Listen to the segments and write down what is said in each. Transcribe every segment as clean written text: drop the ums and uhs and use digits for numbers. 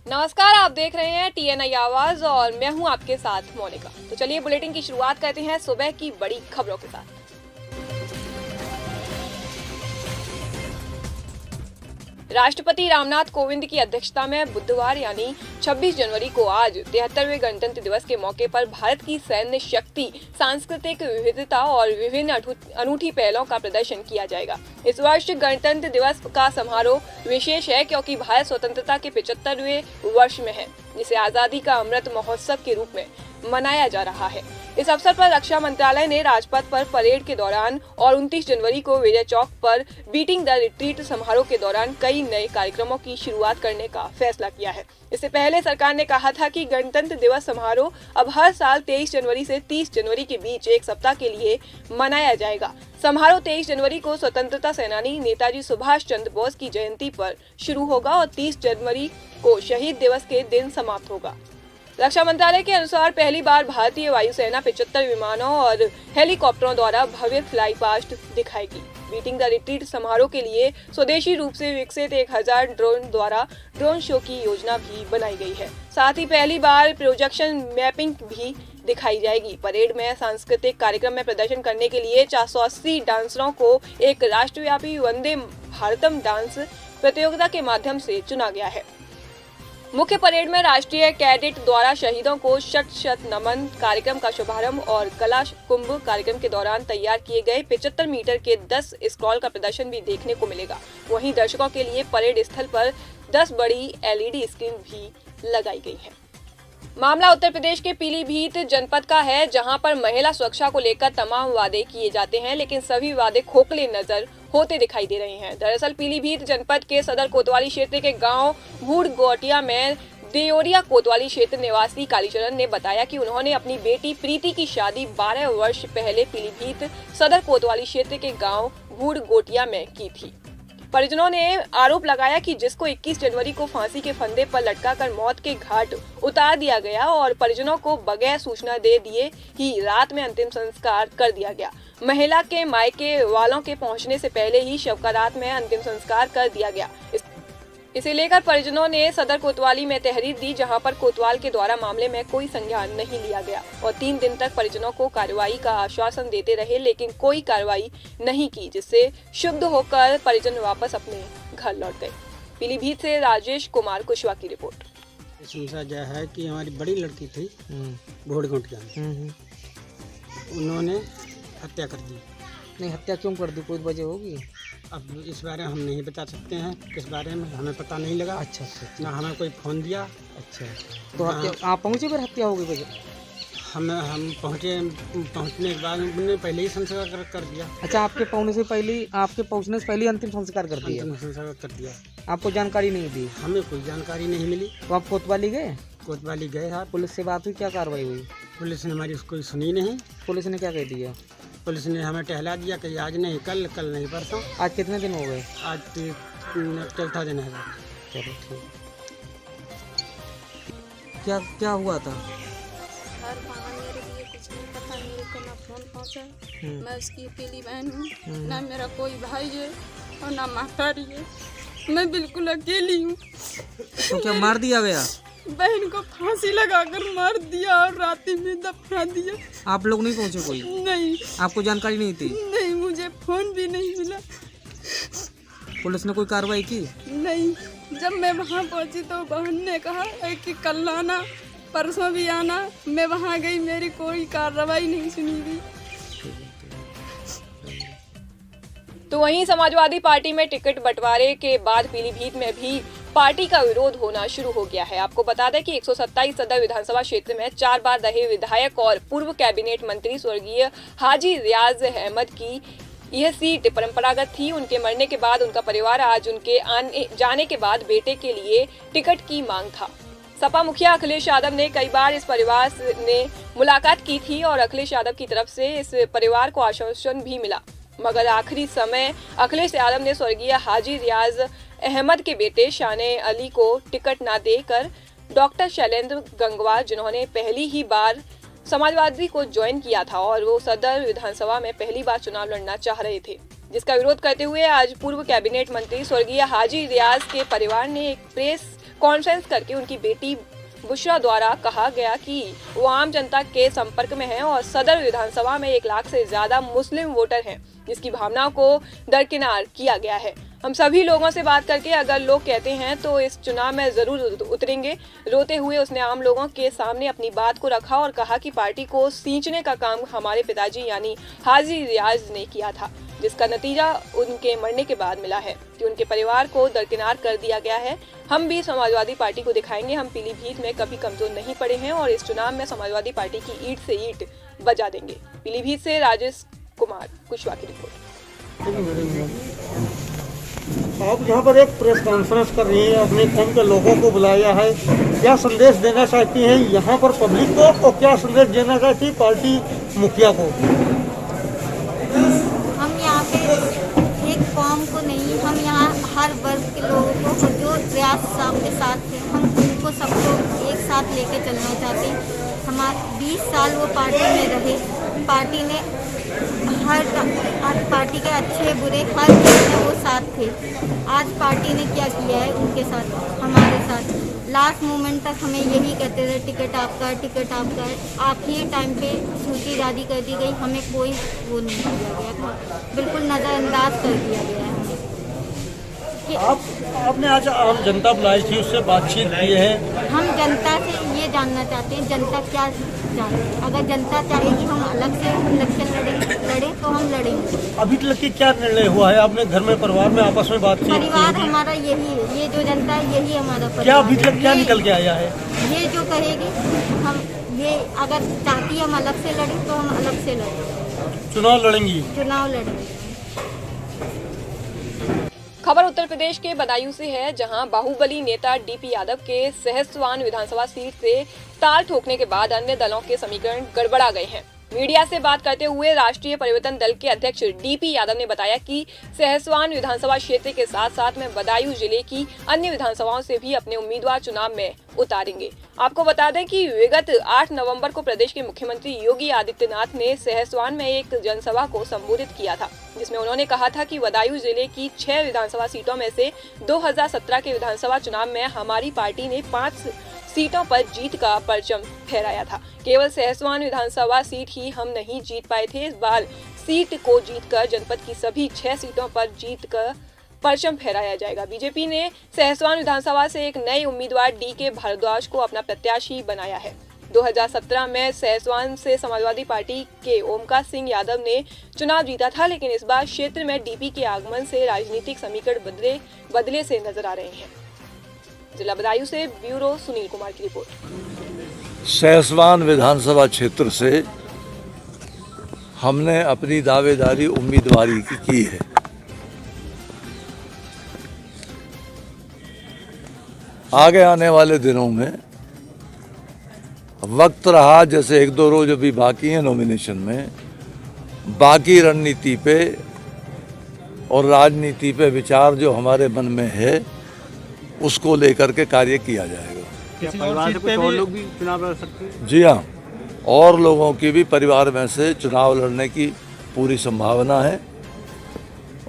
नमस्कार, आप देख रहे हैं TNI आवाज और मैं हूं आपके साथ मोनिका। तो चलिए बुलेटिन की शुरुआत करते हैं सुबह की बड़ी खबरों के साथ। राष्ट्रपति रामनाथ कोविंद की अध्यक्षता में बुधवार यानी 26 जनवरी को आज 73वें गणतंत्र दिवस के मौके पर भारत की सैन्य शक्ति, सांस्कृतिक विविधता और विभिन्न अनूठी पहलों का प्रदर्शन किया जाएगा। इस वर्ष गणतंत्र दिवस का समारोह विशेष है क्योंकि भारत स्वतंत्रता के 75वें वर्ष में है, जिसे आजादी का अमृत महोत्सव के रूप में मनाया जा रहा है। इस अवसर पर रक्षा मंत्रालय ने राजपथ पर परेड के दौरान और 29 जनवरी को विजय चौक पर बीटिंग द रिट्रीट समारोह के दौरान कई नए कार्यक्रमों की शुरुआत करने का फैसला किया है। इससे पहले सरकार ने कहा था कि गणतंत्र दिवस समारोह अब हर साल 23 जनवरी से 30 जनवरी के बीच एक सप्ताह के लिए मनाया जाएगा। समारोह 23 जनवरी को स्वतंत्रता सेनानी नेताजी सुभाष चंद्र बोस की जयंती पर शुरू होगा और 30 जनवरी को शहीद दिवस के दिन समाप्त होगा। रक्षा मंत्रालय के अनुसार पहली बार भारतीय वायुसेना 75 विमानों और हेलीकॉप्टरों द्वारा भव्य फ्लाई पास्ट दिखाएगी। बीटिंग द रिट्रीट समारोह के लिए स्वदेशी रूप से विकसित 1000 ड्रोन द्वारा ड्रोन शो की योजना भी बनाई गई है। साथ ही पहली बार प्रोजेक्शन मैपिंग भी दिखाई जाएगी। परेड में सांस्कृतिक कार्यक्रम में प्रदर्शन करने के लिए 480 डांसरों को एक राष्ट्रव्यापी वंदे भारतम डांस प्रतियोगिता के माध्यम से चुना गया है। मुख्य परेड में राष्ट्रीय कैडेट द्वारा शहीदों को शत शत नमन कार्यक्रम का शुभारंभ और कला कुंभ कार्यक्रम के दौरान तैयार किए गए 75 मीटर के 10 स्क्रॉल का प्रदर्शन भी देखने को मिलेगा। वहीं दर्शकों के लिए परेड स्थल पर 10 बड़ी LED स्क्रीन भी लगाई गई है। मामला उत्तर प्रदेश के पीलीभीत जनपद का है, जहां पर महिला सुरक्षा को लेकर तमाम वादे किए जाते हैं, लेकिन सभी वादे खोखले नजर होते दिखाई दे रहे हैं। दरअसल पीलीभीत जनपद के सदर कोतवाली क्षेत्र के गांव भूड़ गोटिया में देयोरिया कोतवाली क्षेत्र निवासी कालीचरण ने बताया कि उन्होंने अपनी बेटी प्रीति की शादी 12 वर्ष पहले पीलीभीत सदर कोतवाली क्षेत्र के गांव भूड़ गोटिया में की थी। परिजनों ने आरोप लगाया कि जिसको 21 जनवरी को फांसी के फंदे पर लटकाकर मौत के घाट उतार दिया गया और परिजनों को बगैर सूचना दे दिए ही रात में अंतिम संस्कार कर दिया गया। महिला के मायके वालों के पहुंचने से पहले ही शव का रात में अंतिम संस्कार कर दिया गया। इसे लेकर परिजनों ने सदर कोतवाली में तहरीर दी, जहां पर कोतवाल के द्वारा मामले में कोई संज्ञान नहीं लिया गया और 3 दिन तक परिजनों को कार्रवाई का आश्वासन देते रहे, लेकिन कोई कार्रवाई नहीं की, जिससे क्षुब्ध होकर परिजन वापस अपने घर लौट गए। पीलीभीत से राजेश कुमार कुशवाहा की रिपोर्ट। समझा गया है कि हमारी बड़ी लड़की थी भोड़गोटिया में, उन्होंने हत्या कर दी। नहीं, हत्या क्यों कर दी, कोई वजह होगी? अब इस बारे में हम नहीं बता सकते हैं, किस बारे में हमें पता नहीं लगा। अच्छा। ना हमें कोई फ़ोन दिया। अच्छा, तो हत्या आप पहुँचे फिर हत्या हो गई वजह? हम पहुंचने के बाद उन्होंने पहले ही संस्कार कर दिया। अच्छा, आपके पहुँचने से पहले अंतिम संस्कार कर दिया? अंतिम संस्कार कर दिया। आपको जानकारी नहीं दी? हमें कोई जानकारी नहीं मिली। तो आप कोतवाली गए? कोतवाली गए साहब। पुलिस से बात हुई, क्या कार्रवाई हुई? पुलिस ने हमारी कोई सुनी नहीं। पुलिस ने क्या कह दिया? पुलिस ने हमें टहला दिया कि आज नहीं कल नहीं परसों। आज कितने दिन हो गए? आज 4था दिन है। चलो ठीक। क्या हुआ था? हर वहाँ मेरे लिए कुछ नहीं पता, मेरे को ना फोन पहुँचा। मैं उसकी अकेली बहन हूँ, ना मेरा कोई भाई है और ना महतारी है, मैं बिल्कुल अकेली हूँ। तो क्या मार दिया गया? बहन को फांसी लगाकर मार दिया और रात में दफना दिया। आप लोग नहीं पहुँचे कोई? नहीं। आपको जानकारी नहीं थी? नहीं, मुझे फोन भी नहीं मिला। पुलिस ने कोई कार्रवाई की? नहीं। जब मैं वहाँ पहुँची तो बहन ने कहा कि कल आना, परसों भी आना। मैं वहाँ गई, मेरी कोई कार्रवाई नहीं सुनी गई। तो वहीं समाजवादी पार्टी में टिकट बंटवारे के बाद पीलीभीत में भी पार्टी का विरोध होना शुरू हो गया है। आपको बता दें कि 127 सदर विधानसभा क्षेत्र में 4 बार रहे विधायक और पूर्व कैबिनेट मंत्री स्वर्गीय हाजी रियाज अहमद की यह सीट परंपरागत थी। उनके मरने के बाद उनका परिवार आज उनके आने जाने के बाद बेटे के लिए टिकट की मांग था। सपा मुखिया अखिलेश यादव ने कई बार इस परिवार ने मुलाकात की थी और अखिलेश यादव की तरफ से इस परिवार को आश्वासन भी मिला, मगर आखिरी समय अखिलेश यादव ने स्वर्गीय हाजी रियाज अहमद के बेटे शाने अली को टिकट न देकर डॉक्टर शैलेंद्र गंगवार, जिन्होंने पहली ही बार समाजवादी को ज्वाइन किया था और वो सदर विधानसभा में पहली बार चुनाव लड़ना चाह रहे थे, जिसका विरोध करते हुए आज पूर्व कैबिनेट मंत्री स्वर्गीय हाजी रियाज के परिवार ने एक प्रेस कॉन्फ्रेंस करके उनकी बेटी बुशरा द्वारा कहा गया कि वो आम जनता के संपर्क में हैं और सदर विधानसभा में 1 लाख से ज्यादा मुस्लिम वोटर हैं, जिसकी भावनाओं को दरकिनार किया गया है। हम सभी लोगों से बात करके अगर लोग कहते हैं तो इस चुनाव में जरूर उतरेंगे। रोते हुए उसने आम लोगों के सामने अपनी बात को रखा और कहा कि पार्टी को सींचने का काम हमारे पिताजी यानी हाजी रियाज ने किया था, जिसका नतीजा उनके मरने के बाद मिला है कि उनके परिवार को दरकिनार कर दिया गया है। हम भी समाजवादी पार्टी को दिखाएंगे, हम पीलीभीत में कभी कमजोर नहीं पड़े हैं और इस चुनाव में समाजवादी पार्टी की ईंट से ईंट बजा देंगे। पीलीभीत से राजेश कुमार कुशवाहा की रिपोर्ट। आप यहाँ पर एक प्रेस कॉन्फ्रेंस कर रही हैं, अपने कौम के लोगों को बुलाया है, क्या संदेश देना चाहती हैं यहाँ पर पब्लिक को और क्या संदेश देना चाहती है पार्टी मुखिया को? हम यहाँ पे एक कौम को नहीं, हम यहाँ हर वर्ग के लोगों को जो रियाज साहब के साथ थे, हम उनको सबको एक साथ लेके चलना चाहते हैं। हमारे 20 साल वो पार्टी में रहे, पार्टी ने हर पार्टी के अच्छे बुरे हर चीज़ में वो साथ थे। आज पार्टी ने क्या किया है उनके साथ, हमारे साथ लास्ट मोमेंट तक हमें यही कहते थे टिकट आपका, टिकट आपका। आखिरी टाइम पे सूची जारी कर दी गई, हमें कोई वो नहीं किया गया था, बिल्कुल नज़रअंदाज कर दिया गया है हमें। आपने आज आम जनता बुलाई थी, उससे बातचीत की है। हम जनता से ये जानना चाहते हैं जनता क्या चाहती है। अगर जनता चाहेगी हम अलग से इलेक्शन लड़े तो हम लड़ेंगे। अभी तक की क्या निर्णय हुआ है? आपने घर में परिवार में आपस में बातचीत की? परिवार हमारा यही है, ये जो जनता है यही हमारा परिवार। क्या अभी तक क्या निकल के आया है? ये जो कहेगी हम, ये अगर चाहती हम अलग से लड़े तो हम अलग से लड़ेंगे, चुनाव लड़ेंगी। चुनाव लड़ेंगे। खबर उत्तर प्रदेश के बदायूं से है, जहां बाहुबली नेता डीपी यादव के सहसवान विधानसभा सीट से ताल ठोकने के बाद अन्य दलों के समीकरण गड़बड़ा गए हैं। मीडिया से बात करते हुए राष्ट्रीय परिवर्तन दल के अध्यक्ष डीपी यादव ने बताया कि सहसवान विधानसभा क्षेत्र के साथ साथ में बदायूं जिले की अन्य विधानसभाओं से भी अपने उम्मीदवार चुनाव में उतारेंगे। आपको बता दें कि विगत 8 नवंबर को प्रदेश के मुख्यमंत्री योगी आदित्यनाथ ने सहसवान में एक जनसभा को संबोधित किया था, जिसमें उन्होंने कहा था कि बदायूं जिले की 6 विधानसभा सीटों में से 2017 के विधानसभा चुनाव में हमारी पार्टी ने 5 सीटों पर जीत का परचम फहराया था। केवल सहसवान विधानसभा सीट ही हम नहीं जीत पाए थे। इस बार सीट को जीतकर जनपद की सभी 6 सीटों पर जीत का परचम फहराया जाएगा। बीजेपी ने सहसवान विधानसभा से एक नए उम्मीदवार डी.के. भारद्वाज को अपना प्रत्याशी बनाया है। 2017 में सहसवान से समाजवादी पार्टी के ओमकार सिंह यादव ने चुनाव जीता था, लेकिन इस बार क्षेत्र में डीपी के आगमन से राजनीतिक समीकरण बदले से नजर आ रहे हैं। जिला बदायूं से ब्यूरो सुनील कुमार की रिपोर्ट। सहसवान विधानसभा क्षेत्र से हमने अपनी दावेदारी उम्मीदवारी की है। आगे आने वाले दिनों में वक्त रहा, जैसे 1-2 रोज अभी बाकी है नॉमिनेशन में, बाकी रणनीति पे और राजनीति पे विचार जो हमारे मन में है उसको लेकर के कार्य किया जाएगा। किसी परिवार से कुछ और लोग भी चुनाव लड़ सकते हैं? जी हाँ, और लोगों की भी परिवार में से चुनाव लड़ने की पूरी संभावना है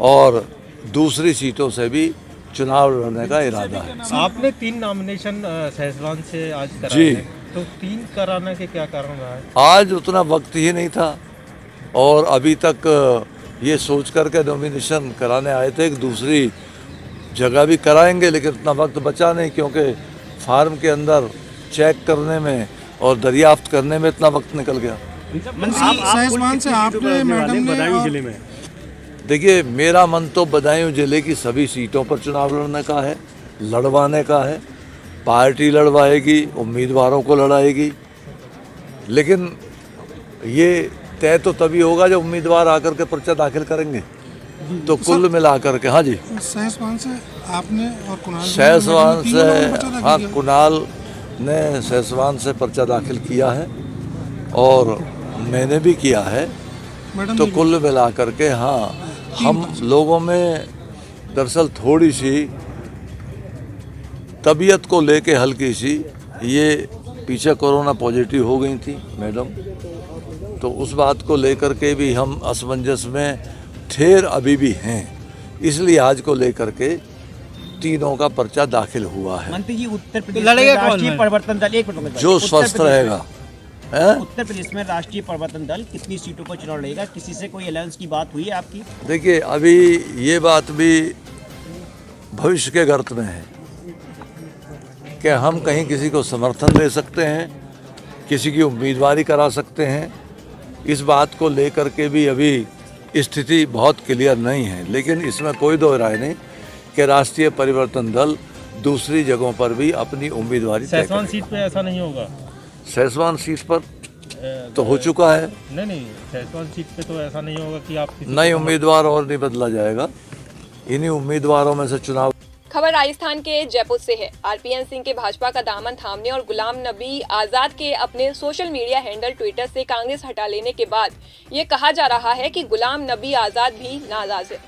और दूसरी सीटों से भी चुनाव लड़ने का इरादा है। आपने 3 नॉमिनेशन सहसवान से आज कराए जी, हैं, तो 3 कराने के क्या कारण रहा है? आज उतना वक्त ही नहीं था और अभी तक ये सोच करके नॉमिनेशन कराने आए थे कि दूसरी जगह भी कराएंगे, लेकिन उतना वक्त बचा नहीं क्योंकि फार्म के अंदर चेक करने में और दरियाफ्त करने में इतना वक्त निकल गया। सहसवान से आपने मैडम बदायूं जिले में? देखिए, मेरा मन तो बदायूं जिले की सभी सीटों पर चुनाव लड़ने का है, लड़वाने का है। पार्टी लड़वाएगी, उम्मीदवारों को लड़ाएगी, लेकिन ये तय तो तभी होगा जब उम्मीदवार आकर के पर्चा दाखिल करेंगे। तो कुल मिलाकर के, हाँ जी, सहसवान से आपने और कुणाल, सहसवान से, हाँ, कुणाल ने सहसवान से पर्चा दाखिल किया है और मैंने भी किया है। तो कुल मिलाकर के हाँ, हम लोगों में दरअसल थोड़ी सी तबीयत को लेके हल्की सी, ये पीछे कोरोना पॉजिटिव हो गई थी मैडम, तो उस बात को लेकर के भी हम असमंजस में ठेर अभी भी हैं। इसलिए आज को लेकर के तीनों का पर्चा दाखिल हुआ है। मंत्री जी, उत्तर प्रदेश में राष्ट्रीय परिवर्तन दल जो स्वस्थ रहेगा। उत्तर प्रदेश में राष्ट्रीय परिवर्तन दल कितनी सीटों पर चुनाव लड़ेगा? किसी से कोई अलायंस की बात हुई है आपकी? देखिए, अभी ये बात भी भविष्य के गर्त में है कि हम कहीं किसी को समर्थन दे सकते हैं, किसी की उम्मीदवारी करा सकते हैं। इस बात को लेकर के भी अभी स्थिति बहुत क्लियर नहीं है, लेकिन इसमें कोई दो राय नहीं कि राष्ट्रीय परिवर्तन दल दूसरी जगहों पर भी अपनी उम्मीदवारी तय करेगा। सीट पे ऐसा नहीं होगा। सैसवान सीट पर तो हो चुका है। नहीं, सैसवान सीट पे तो ऐसा नहीं होगा कि आप नए उम्मीदवार और नहीं बदला जाएगा, इन्हीं उम्मीदवारों में से चुनाव। खबर राजस्थान के जयपुर से है। आरपीएन सिंह के भाजपा का दामन थामने और गुलाम नबी आजाद के अपने सोशल मीडिया हैंडल ट्विटर से कांग्रेस हटा लेने के बाद ये कहा जा रहा है कि गुलाम नबी आजाद भी नाराज है।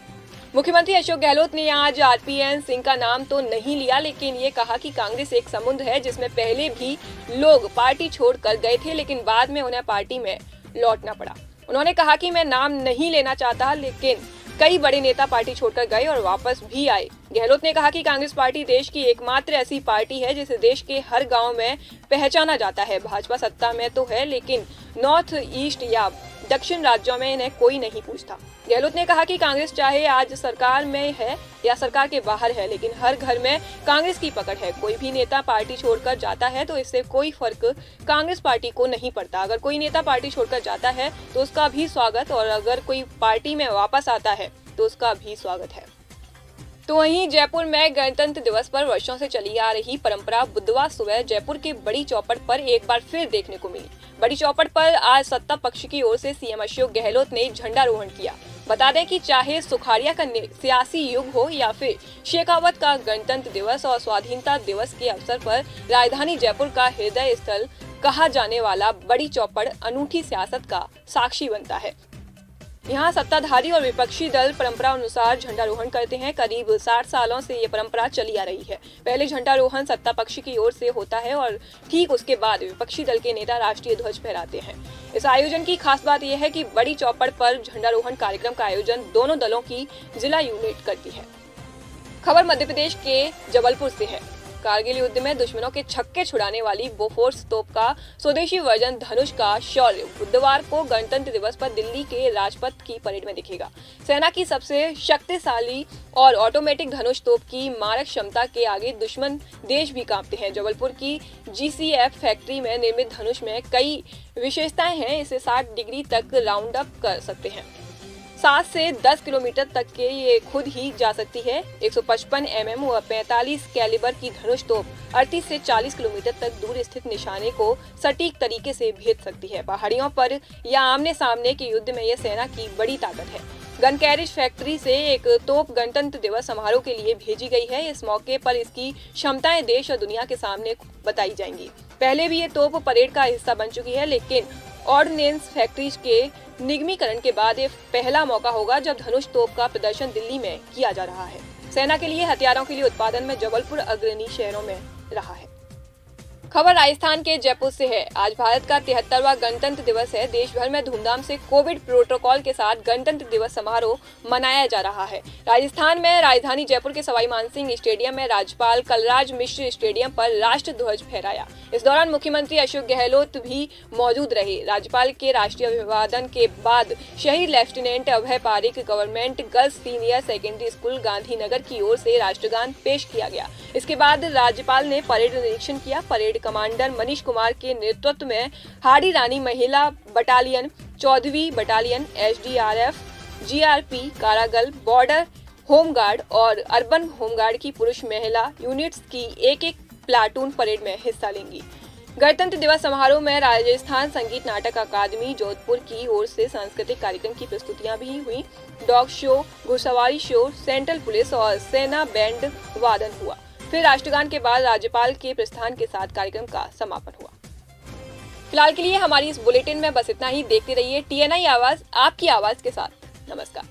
मुख्यमंत्री अशोक गहलोत ने आज आरपीएन सिंह का नाम तो नहीं लिया, लेकिन ये कहा कि कांग्रेस एक समुद्र है जिसमें पहले भी लोग पार्टी छोड़कर गए थे, लेकिन बाद में उन्हें पार्टी में लौटना पड़ा। उन्होंने कहा कि मैं नाम नहीं लेना चाहता, लेकिन कई बड़े नेता पार्टी छोड़कर गए और वापस भी आए। गहलोत ने कहा कि कांग्रेस पार्टी देश की एकमात्र ऐसी पार्टी है जिसे देश के हर गांव में पहचाना जाता है। भाजपा सत्ता में तो है, लेकिन नॉर्थ ईस्ट या दक्षिण राज्यों में इन्हें कोई नहीं पूछता। गहलोत ने कहा कि कांग्रेस चाहे आज सरकार में है या सरकार के बाहर है, लेकिन हर घर में कांग्रेस की पकड़ है। कोई भी नेता पार्टी छोड़कर जाता है तो इससे कोई फर्क कांग्रेस पार्टी को नहीं पड़ता। अगर कोई नेता पार्टी छोड़कर जाता है तो उसका भी स्वागत, और अगर कोई पार्टी में वापस आता है तो उसका भी स्वागत है। तो वहीं जयपुर में गणतंत्र दिवस पर वर्षों से चली आ रही परंपरा बुधवार सुबह जयपुर के बड़ी चौपड़ पर एक बार फिर देखने को मिली। बड़ी चौपड़ पर आज सत्ता पक्ष की ओर से सीएम अशोक गहलोत ने झंडारोहण किया। बता दें कि चाहे सुखाड़िया का सियासी युग हो या फिर शेखावत का गणतंत्र दिवस और स्वाधीनता दिवस के अवसर पर राजधानी जयपुर का हृदय स्थल कहा जाने वाला बड़ी चौपड़ अनूठी सियासत का साक्षी बनता है। यहाँ सत्ताधारी और विपक्षी दल परंपरा अनुसार झंडारोहण करते हैं। करीब 60 सालों से ये परंपरा चली आ रही है। पहले झंडारोहण सत्ता पक्ष की ओर से होता है और ठीक उसके बाद विपक्षी दल के नेता राष्ट्रीय ध्वज फहराते हैं। इस आयोजन की खास बात यह है कि बड़ी चौपड़ पर झंडारोहण कार्यक्रम का आयोजन दोनों दलों की जिला यूनिट करती है। खबर मध्य प्रदेश के जबलपुर से है। कारगिल युद्ध में दुश्मनों के छक्के छुड़ाने वाली बोफोर्स तोप का स्वदेशी वर्जन धनुष का शौर्य बुधवार को गणतंत्र दिवस पर दिल्ली के राजपथ की परेड में दिखेगा। सेना की सबसे शक्तिशाली और ऑटोमेटिक धनुष तोप की मारक क्षमता के आगे दुश्मन देश भी कांपते हैं। जबलपुर की GCF फैक्ट्री में निर्मित धनुष में कई विशेषताएं हैं। इसे 60 डिग्री तक राउंड अप कर सकते हैं। 7 से 10 किलोमीटर तक के ये खुद ही जा सकती है। 155 mm और 45 कैलिबर की धनुष तोप 38 से 40 किलोमीटर तक दूर स्थित निशाने को सटीक तरीके से भेद सकती है। पहाड़ियों पर या आमने सामने के युद्ध में यह सेना की बड़ी ताकत है। गन कैरिज फैक्ट्री से एक तोप गणतंत्र दिवस समारोह के लिए भेजी गई है। इस मौके पर इसकी क्षमताएं देश और दुनिया के सामने बताई जाएंगी। पहले भी ये तोप परेड का हिस्सा बन चुकी है, लेकिन ऑर्डिनेंस फैक्ट्रीज के निगमीकरण के बाद ये पहला मौका होगा जब धनुष तोप का प्रदर्शन दिल्ली में किया जा रहा है। सेना के लिए हथियारों के लिए उत्पादन में जबलपुर अग्रणी शहरों में रहा है। खबर राजस्थान के जयपुर से है। आज भारत का 73वां गणतंत्र दिवस है। देश भर में धूमधाम से कोविड प्रोटोकॉल के साथ गणतंत्र दिवस समारोह मनाया जा रहा है। राजस्थान में राजधानी जयपुर के सवाई मानसिंह स्टेडियम में राज्यपाल कलराज मिश्र स्टेडियम पर राष्ट्र ध्वज फहराया। इस दौरान मुख्यमंत्री अशोक गहलोत भी मौजूद रहे। राज्यपाल के राष्ट्रीय अभिवादन के बाद शहीद lieutenant Abhay Pareek government girls senior secondary school Gandhinagar की ओर से राष्ट्रगान पेश किया गया। इसके बाद राज्यपाल ने परेड निरीक्षण किया। परेड कमांडर मनीष कुमार के नेतृत्व में हाड़ी रानी महिला बटालियन, 14वीं बटालियन, SDRF, GRP, कारागल, बॉर्डर होमगार्ड और अर्बन होमगार्ड की पुरुष महिला यूनिट्स की एक प्लाटून परेड में हिस्सा लेंगी। गणतंत्र दिवस समारोह में राजस्थान संगीत नाटक अकादमी जोधपुर की ओर से सांस्कृतिक कार्यक्रम की प्रस्तुतियां भी हुई। डॉग शो, घुड़सवारी शो, सेंट्रल पुलिस और सेना बैंड वादन हुआ। फिर राष्ट्रगान के बाद राज्यपाल के प्रस्थान के साथ कार्यक्रम का समापन हुआ। फिलहाल के लिए हमारी इस बुलेटिन में बस इतना ही। देखते रहिए TNI आवाज, आपकी आवाज के साथ। नमस्कार।